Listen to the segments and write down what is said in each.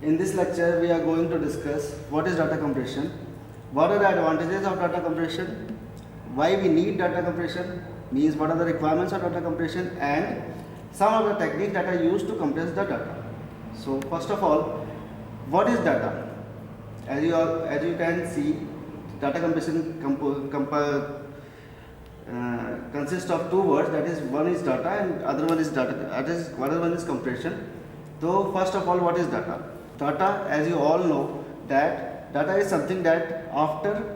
In this lecture, we are going to discuss what is data compression, what are the advantages of data compression, why we need data compression, means what are the requirements of data compression, and some of the techniques that are used to compress the data. So first of all, what is data? As you can see, data compression consists of two words, that is, one is data and other one is compression. So first of all, what is data? Data, as you all know, that data is something that after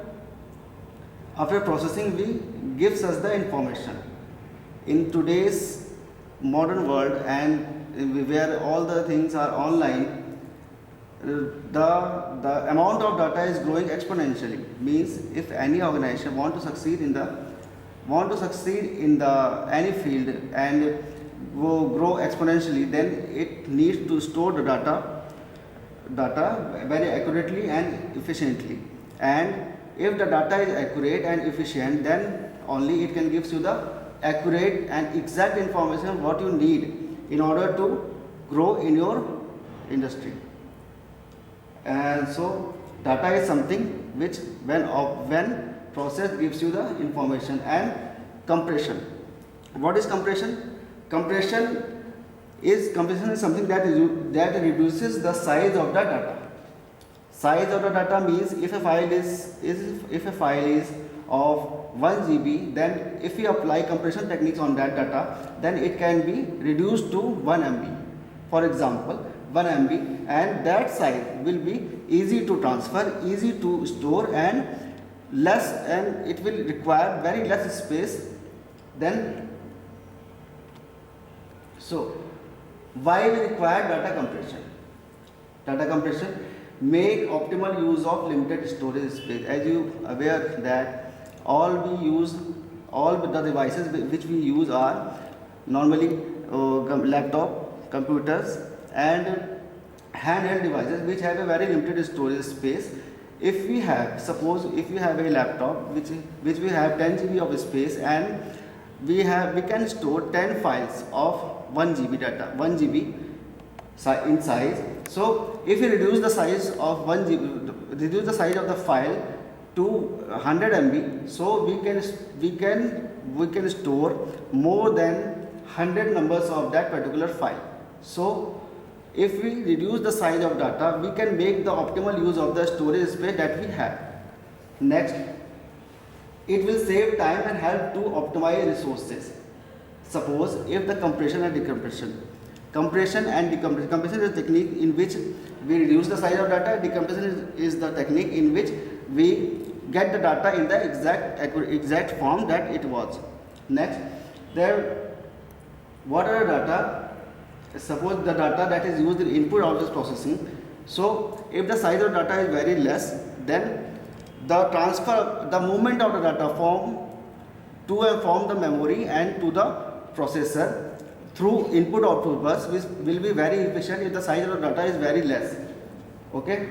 processing we gives us the information. In today's modern world and where all the things are online, the amount of data is growing exponentially. Means if any organization want to succeed in the any field and grow exponentially, then it needs to store the data very accurately and efficiently. And if the data is accurate and efficient, then only it can give you the accurate and exact information what you need in order to grow in your industry. And so data is something which when process gives you the information. And compression. What is compression? Compression is something that reduces the size of the data. Size of the data means if a file is of 1 GB, then if we apply compression techniques on that data, then it can be reduced to 1 MB. For example, 1 MB, and that size will be easy to transfer, easy to store, and it will require very less space than. So why we require data compression? Data compression make optimal use of limited storage space. As you aware that all the devices which we use are normally laptop, computers, and handheld devices which have a very limited storage space. If we have a laptop which we have 10 GB of space, and we can store 10 files of 1 GB data, 1 GB in size. So if we reduce the size of 1 GB, reduce the size of the file to 100 MB, so we can store more than 100 numbers of that particular file. So if we reduce the size of data, we can make the optimal use of the storage space that we have. Next, it will save time and help to optimize resources. Suppose if the compression and decompression. Compression is a technique in which we reduce the size of data. Decompression is the technique in which we get the data in the exact form that it was. Next, what are the data? Suppose the data that is used in input output processing. So if the size of data is very less, then the movement of the data from the memory and to the processor through input output bus will be very efficient if the size of the data is very less. Okay,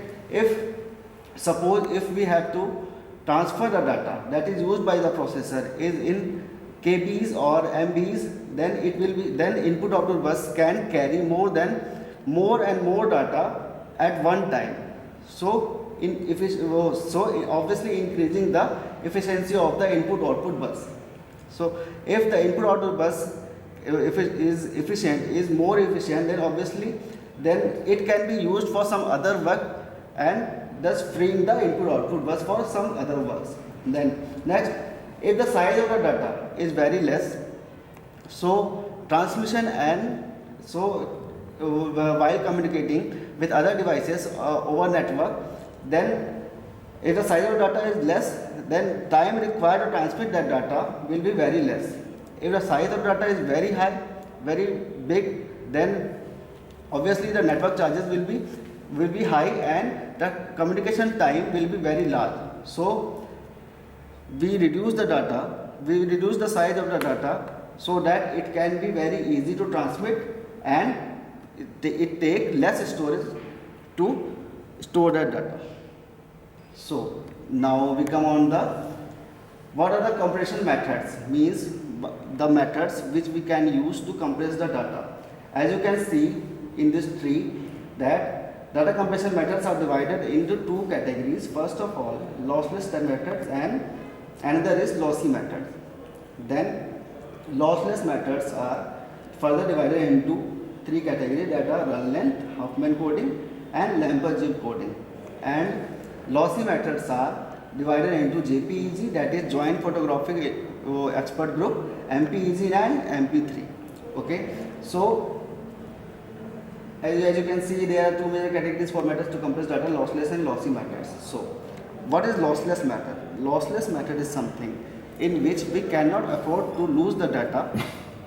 suppose if we have to transfer the data that is used by the processor is in KBs or MBs, then input output bus can carry more and more data at one time. So obviously increasing the efficiency of the input output bus. So if the input output bus is more efficient, then obviously it can be used for some other work, and thus freeing the input output bus for some other works. Then next, if the size of the data is very less, so transmission and while communicating with other devices over network, then if the size of data is less, then time required to transmit that data will be very less. If the size of data is very high, very big, then obviously the network charges will be high and the communication time will be very large. So we reduce the size of the data so that it can be very easy to transmit, and it take less storage to store that data. So now we come on what are the compression methods, means the methods which we can use to compress the data. As you can see in this tree, that Data compression methods are divided into two categories. First of all, lossless methods and another is lossy methods. Then lossless methods are further divided into three categories, that are run length, Huffman coding and Lambert-Eaton coding. And lossy methods are divided into JPEG, that is Joint Photographic Expert Group, MPEG and MP3. Okay, so as you can see, there are two major categories for methods to compress data: lossless and lossy methods. So what is lossless method? Lossless method is something in which we cannot afford to lose the data.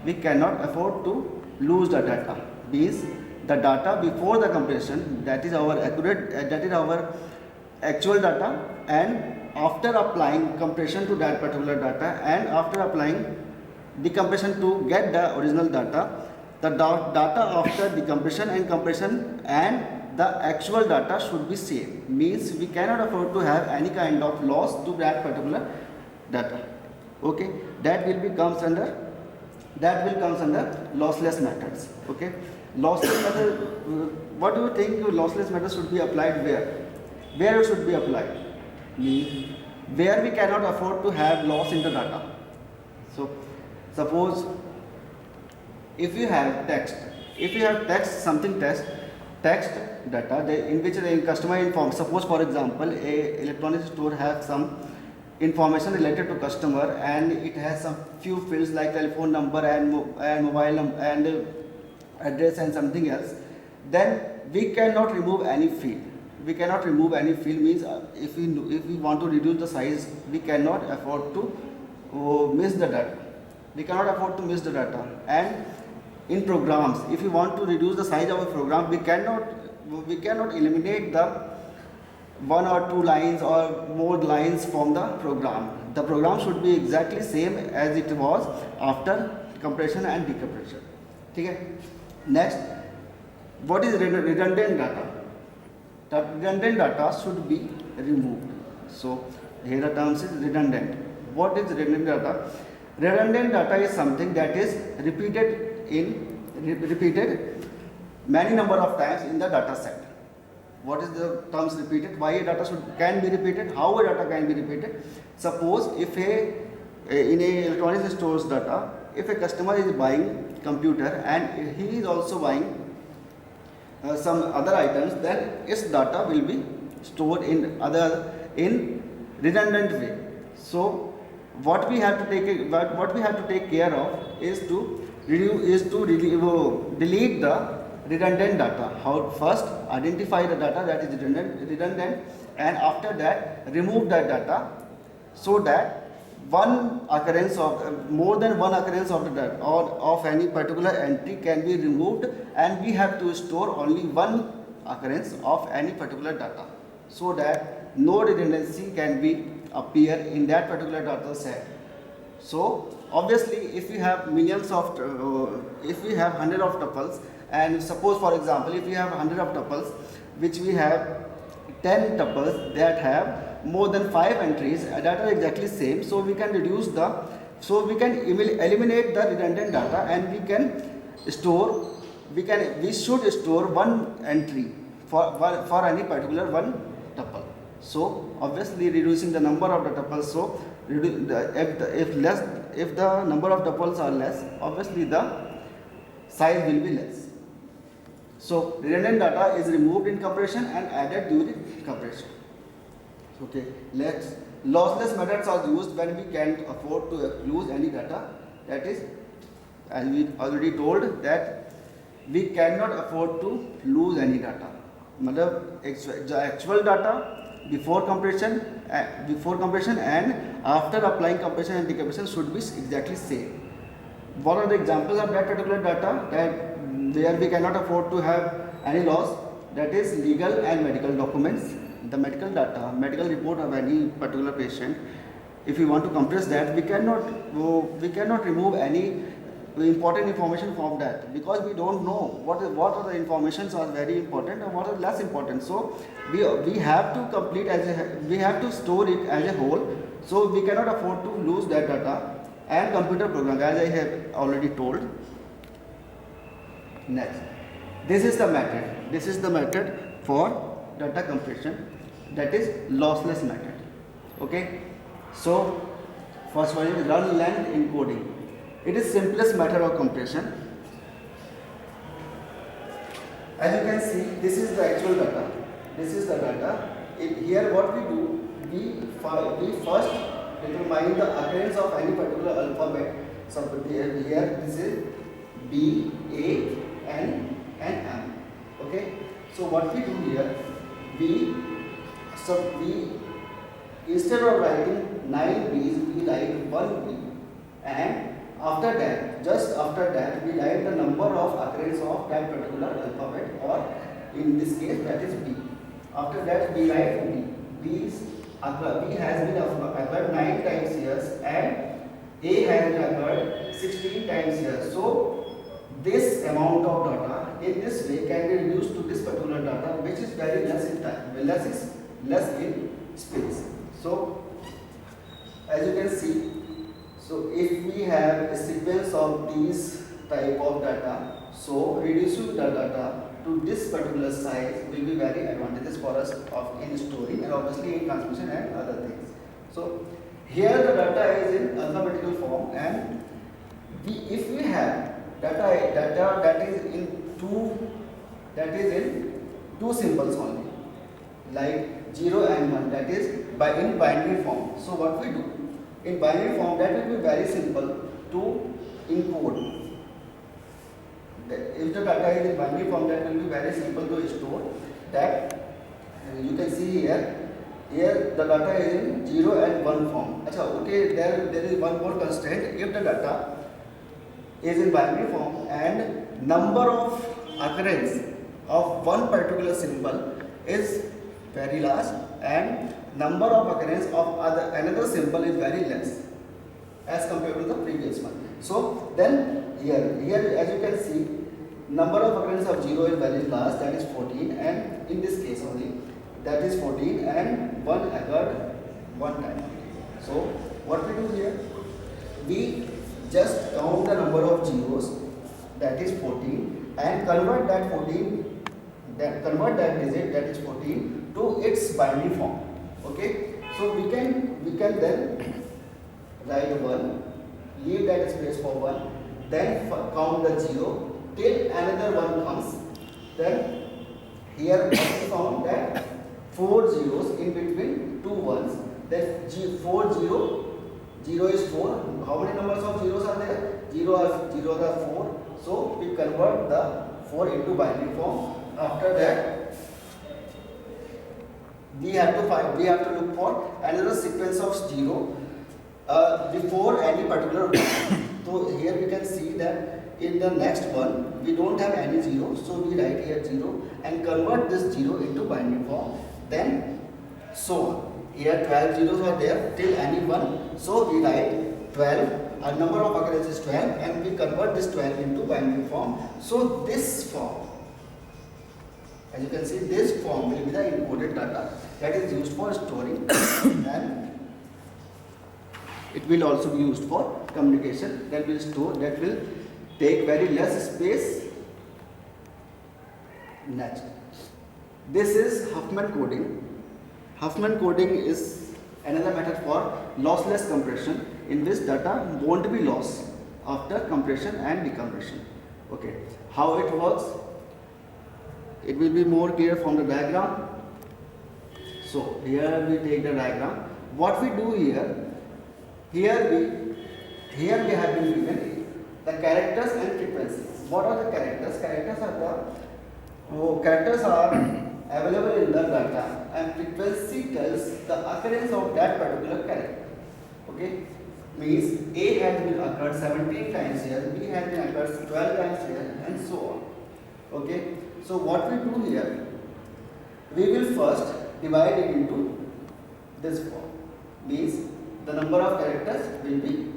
We cannot afford to lose the data. Means the data before the compression, that is our accurate, that is our actual data, and after applying compression to that particular data, and after applying decompression to get the original data, the data after decompression and compression and the actual data should be same. Means we cannot afford to have any kind of loss to that particular data. Okay, that will comes under lossless methods. Okay, lossless method, what do you think lossless method should be applied where it should be applied? Means where we cannot afford to have loss in the data. So suppose if you have text data in which the customer informs, suppose for example a electronic store has some information related to customer and it has some few fields like telephone number and mobile number and address and something else, then we cannot remove any field. Means if we want to reduce the size, we cannot afford to miss the data. And in programs, if you want to reduce the size of a program, we cannot eliminate the one or two lines or more lines from the program. The program should be exactly same as it was after compression and decompression. Okay. Next, what is redundant data? The redundant data should be removed. So here the term is redundant. What is redundant data? Redundant data is something that is repeated many number of times in the data set. What is the terms repeated? Why a data can be repeated? How a data can be repeated? Suppose if in a electronics stores data, if a customer is buying computer and he is also buying some other items, then its data will be stored in redundant way. So what we have to take care of is to delete the redundant data. How? First identify the data that is redundant, and after that remove that data, so that more than one occurrence of the data or of any particular entry can be removed, and we have to store only one occurrence of any particular data, so that no redundancy can be appear in that particular data set. So obviously if we have if we have 100 of tuples, and suppose for example if we have 100 of tuples which we have 10 tuples that have more than 5 entries that are exactly same, so we can eliminate the redundant data, and we should store one entry for any particular one tuple. So obviously reducing the number of the tuples, so if the number of tuples are less, obviously the size will be less. So redundant data is removed in compression and added during compression. Okay, lossless methods are used when we can't afford to lose any data. That is, as we already told, that we cannot afford to lose any data. The actual data before compression and after applying compression and decompression should be exactly same. What are the examples of that particular data where we cannot afford to have any loss? That is legal and medical documents. The medical data, medical report of any particular patient, if we want to compress that, we cannot remove any important information from that, because we don't know what are the informations are very important and what are less important. So we have to we have to store it as a whole. So we cannot afford to lose that data. And computer program, as I have already told. Next, this is the method for data compression, that is lossless method. Okay, so first one is run length encoding. It is simplest method of compression. As you can see, this is the actual data. This is the data. Here what we do, we first determine the occurrence of any particular alphabet. So here this is B, A, N and M. Okay. So what we do here, we instead of writing 9 B's, we write 1 B, and after that, just after that, we write the number of occurrence of that particular alphabet, or in this case that is B. After that, we write B. B has been occurred 9 times here, and A has been occurred 16 times here. So this amount of data in this way can be reduced to this particular data, which is very less in time, less in space. So as you can see, so if we have a sequence of these type of data, so reducing the data to this particular size will be very advantageous for us in storing and obviously in transmission and other things. So here the data is in alphabetical form, and if we have data that is in two symbols only, like 0 and 1, that is in binary form. So what we do in binary form, that will be very simple to encode. If the data is in binary form, that will be very simple to store. That you can see here the data is in 0 and 1 form. Okay, there is one more constraint. If the data is in binary form and number of occurrence of one particular symbol is very large and number of occurrence of another symbol is very less as compared to the previous one. So then here as you can see, number of occurrence of 0 is very large, that is 14, and in this case only that is 14, and 1 occurred one time. So what we do here, we just count the number of zeros, that is 14, and convert that digit, that is 14, to its binary form. Okay, so we can then write 1, leave that space for 1, then count the 0 till another 1 comes. Then here we found that 4 zeros in between 2 ones. That 0 is 4. How many numbers of zeros are there? Zeros are 4. So we convert the 4 into binary form. After that, we have to look for another sequence of 0 before any particular one. So here we can see that in the next one we don't have any 0, so we write here 0 and convert this 0 into binary form. Then so on. Here 12 zeros are there till any one, so we write 12. Our number of occurrences is 12, and we convert this 12 into binary form. So this form, as you can see, this form will be the encoded data that is used for storing and it will also be used for communication. That will take very less space. Next, this is Huffman coding. Huffman coding is another method for lossless compression, in which data won't be lost after compression and decompression. Okay, how it works? It will be more clear from the diagram. So here we take the diagram. What we do here we have been given the characters and frequencies. What are the characters? Characters are available in the data, and frequency tells the occurrence of that particular character. Okay, means A has been occurred 17 times here, B has been occurred 12 times here, and so on. Okay, so what we do here, we will first divide it into this form. Means the number of characters will be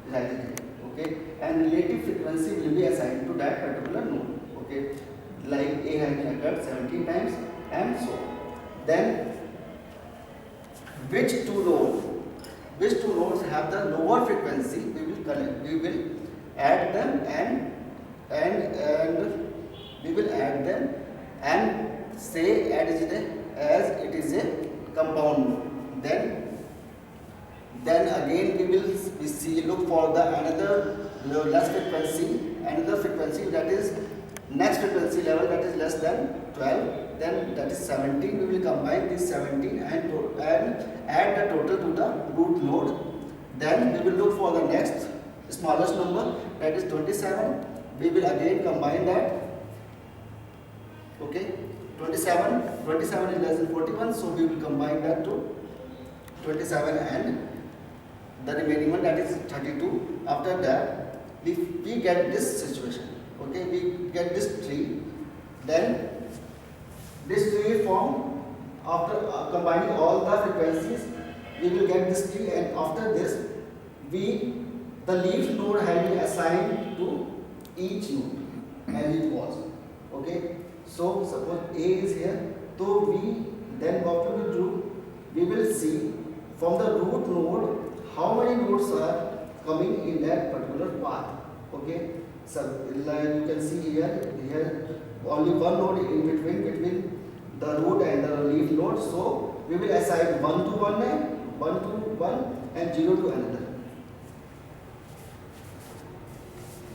written here. Okay, and relative frequency will be assigned to that particular node. Okay, like A has been occurred 17 times and so on. Then which two nodes have the lower frequency, we will add them and we will add them and say as it is a compound node. Then again we look for the another less frequency, that is next frequency level that is less than 12, then that is 17. We will combine this 17 and add the total to the root node. Then we will look for the next smallest number, that is 27. We will again combine that. Okay, 27 is less than 41, so we will combine that to 27 and the remaining one, that is 32. After that we get this situation. Okay, we get this tree. Then this tree form after combining all the frequencies, we will get this tree, and after this the leaf node has been assigned to each node as it was. Okay, so suppose A is here, so then what we will do, we will see from the root node how many nodes are coming in that particular path. Okay, so like you can see here only one node in between the root and the leaf node, so we will assign 1 to one and 1 to one and 0 to another.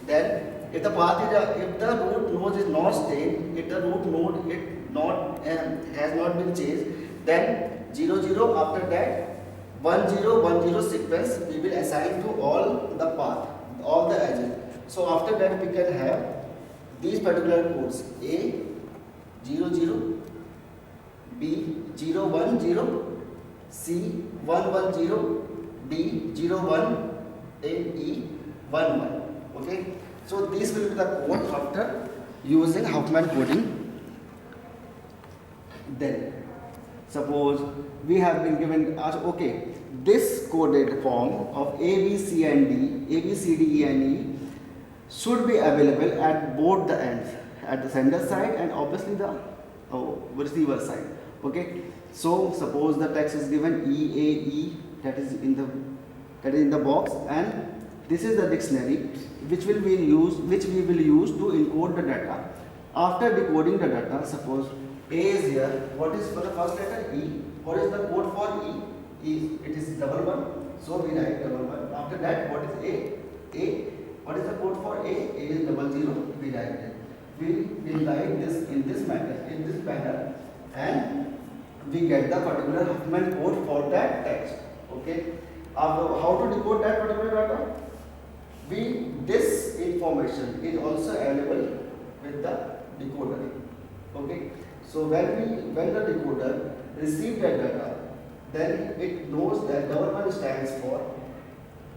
Then if the root node is not staying, if the root node has not been changed, then 0 0, after that 1 0 1 0 sequence we will assign to all the path, all the edges. So after that we can have these particular codes: A 0 0, B 0 1 0, C 1 1 0, D 0 1, and E 1 1. Okay, so this will be the code after using Huffman coding. Then suppose we have been given okay, this coded form of A B C D E and E should be available at both the ends, at the sender side and obviously the receiver side. Okay, so suppose the text is given EAE, that is in the box, and this is the dictionary which we will use to encode the data. After decoding the data, suppose A is here. What is for the first letter? E. What is the code for E? It is 11. So we write 11. After that, what is A? What is the code for A? A is 00. We write it. We will write this in this manner, and we get the particular Huffman code for that text. Okay. How to decode that particular data? This information is also available with the decoder. Okay. So when the decoder receives that data, then it knows that 11 stands for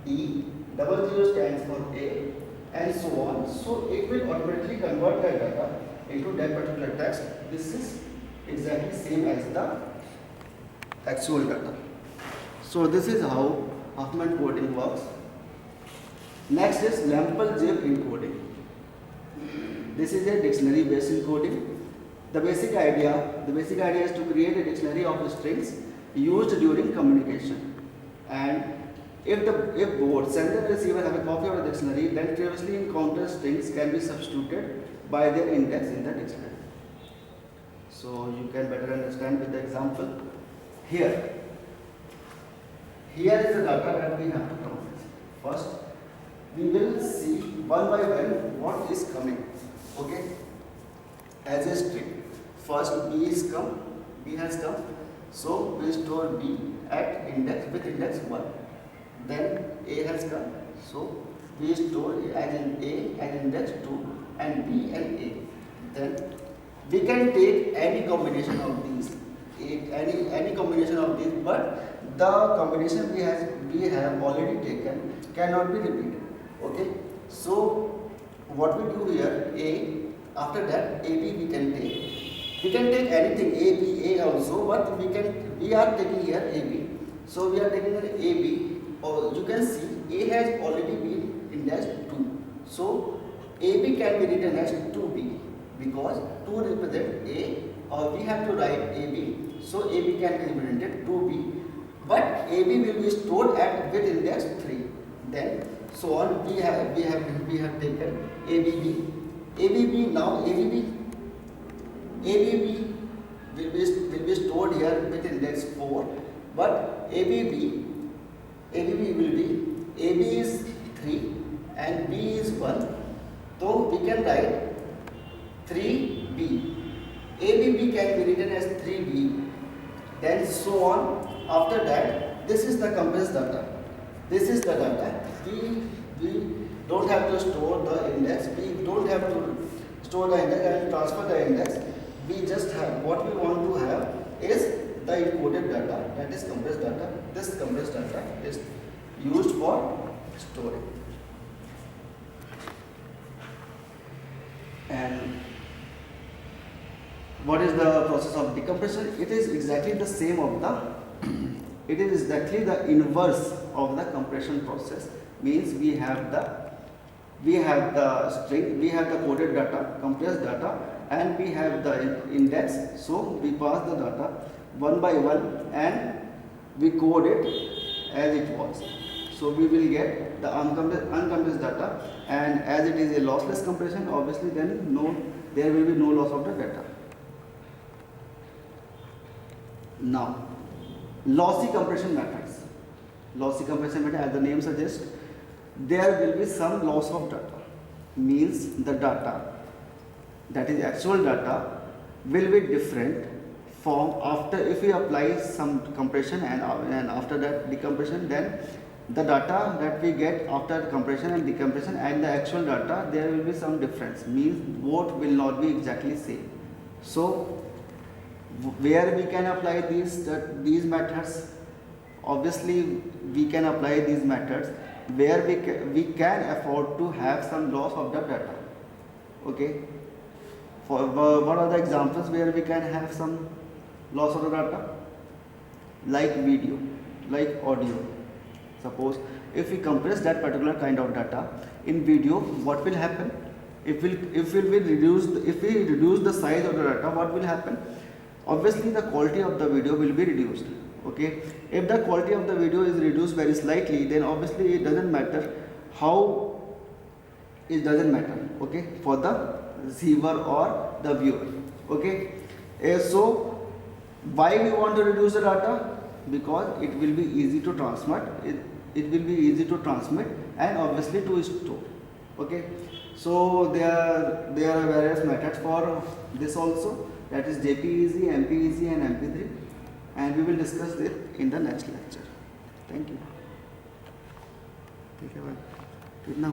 E, 00 stands for A, and so on. So it will automatically convert that data into that particular text. This is exactly same as the actual data. So this is how Huffman coding works. Next is Lemple-Gibb encoding. This is a dictionary based encoding. The basic idea is to create a dictionary of strings used during communication. And if both sender and receiver have a copy of the dictionary, then previously encountered strings can be substituted by their index in the dictionary. So you can better understand with the example. Here is the data that we have to count. First, we will see one by one what is coming. Okay, as a string. First B has come, so we store B at with index 1. Then A has come, so we store as in A at index 2 and B and A. Then we can take any combination of these, any combination of these, but the combination we have already taken cannot be repeated. Okay, so what we do here, A, after that AB we can take. We can take anything, A, B, A also, but we are taking here AB. So we are taking an AB, or you can see A has already been indexed 2. So AB can be written as 2B because 2 represents A, or we have to write AB. So AB can be represented 2B, but AB will be stored with index 3. Then so on, we have taken ABB. ABB will be stored here with index 4, but ABB will be, AB is 3 and B is 1, so we can write 3B. ABB can be written as 3B, then so on. After that, this is the compressed data. This is the data. We don't have to store the index. We don't have to store the index and transfer the index. We just have, what we want to have is the encoded data, that is compressed data. This compressed data is used for storing. And what is the process of decompression? It is exactly the same of it is exactly the inverse of the compression process. Means we have the string, we have the coded data, compressed data, and we have the index. So we pass the data one by one and we code it as it was. So we will get the uncompressed data, and as it is a lossless compression, obviously then there will be no loss of the data. Now, lossy compression methods. Lossy compression method, as the name suggests, there will be some loss of data. Means the data, that is actual data, will be different from after, if we apply some compression and after that decompression, then the data that we get after compression and decompression and the actual data, there will be some difference. Means both will not be exactly same. So where we can apply these methods? Obviously we can apply these methods where we can afford to have some loss of the data. Okay, for what are the examples where we can have some loss of the data? Like video, like audio. Suppose if we compress that particular kind of data in video, what will happen? If we reduce the size of the data, what will happen? Obviously the quality of the video will be reduced. Okay, if the quality of the video is reduced very slightly, then obviously it doesn't matter how, it doesn't matter, okay, for the receiver or the viewer. Okay, so why we want to reduce the data? Because it will be easy to transmit, it will be easy to transmit and obviously to store. Okay, so there are various methods for this also, that is JPEG, MPEG and MP3, and we will discuss it in the next lecture. Thank you.